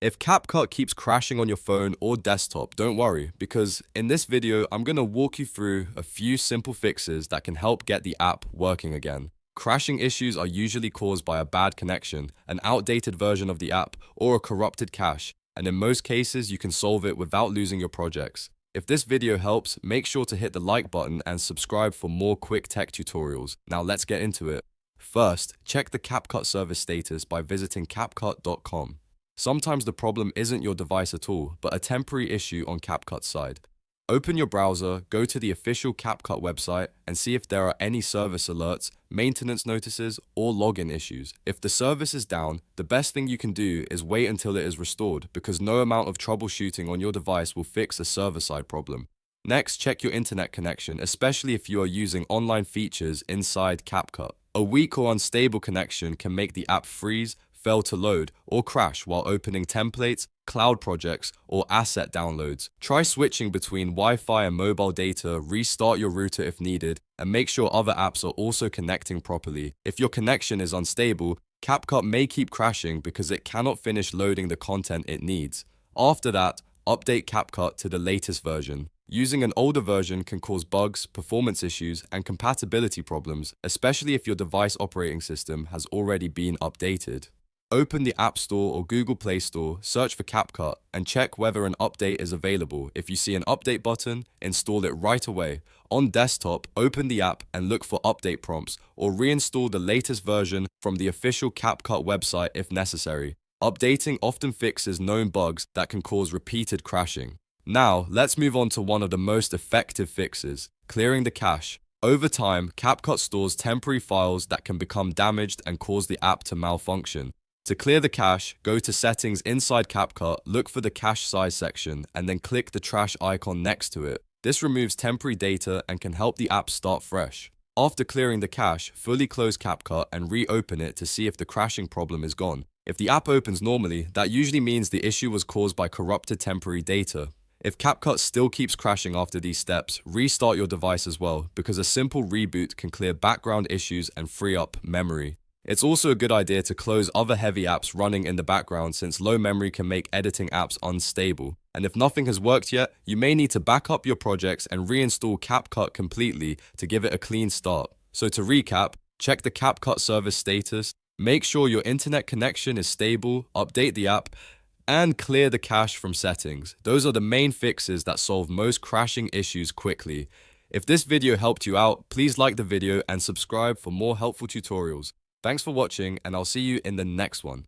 If CapCut keeps crashing on your phone or desktop, don't worry, because in this video, I'm going to walk you through a few simple fixes that can help get the app working again. Crashing issues are usually caused by a bad connection, an outdated version of the app, or a corrupted cache, and in most cases, you can solve it without losing your projects. If this video helps, make sure to hit the like button and subscribe for more quick tech tutorials. Now let's get into it. First, check the CapCut service status by visiting CapCut.com. Sometimes the problem isn't your device at all, but a temporary issue on CapCut's side. Open your browser, go to the official CapCut website, and see if there are any service alerts, maintenance notices, or login issues. If the service is down, the best thing you can do is wait until it is restored, because no amount of troubleshooting on your device will fix a server-side problem. Next, check your internet connection, especially if you are using online features inside CapCut. A weak or unstable connection can make the app freeze, fail to load, or crash while opening templates, cloud projects, or asset downloads. Try switching between Wi-Fi and mobile data, restart your router if needed, and make sure other apps are also connecting properly. If your connection is unstable, CapCut may keep crashing because it cannot finish loading the content it needs. After that, update CapCut to the latest version. Using an older version can cause bugs, performance issues, and compatibility problems, especially if your device operating system has already been updated. Open the App Store or Google Play Store, search for CapCut, and check whether an update is available. If you see an update button, install it right away. On desktop, open the app and look for update prompts, or reinstall the latest version from the official CapCut website if necessary. Updating often fixes known bugs that can cause repeated crashing. Now, let's move on to one of the most effective fixes, clearing the cache. Over time, CapCut stores temporary files that can become damaged and cause the app to malfunction. To clear the cache, go to Settings inside CapCut, look for the cache size section, and then click the trash icon next to it. This removes temporary data and can help the app start fresh. After clearing the cache, fully close CapCut and reopen it to see if the crashing problem is gone. If the app opens normally, that usually means the issue was caused by corrupted temporary data. If CapCut still keeps crashing after these steps, restart your device as well, because a simple reboot can clear background issues and free up memory. It's also a good idea to close other heavy apps running in the background, since low memory can make editing apps unstable. And if nothing has worked yet, you may need to back up your projects and reinstall CapCut completely to give it a clean start. So to recap, check the CapCut service status, make sure your internet connection is stable, update the app, and clear the cache from settings. Those are the main fixes that solve most crashing issues quickly. If this video helped you out, please like the video and subscribe for more helpful tutorials. Thanks for watching, and I'll see you in the next one.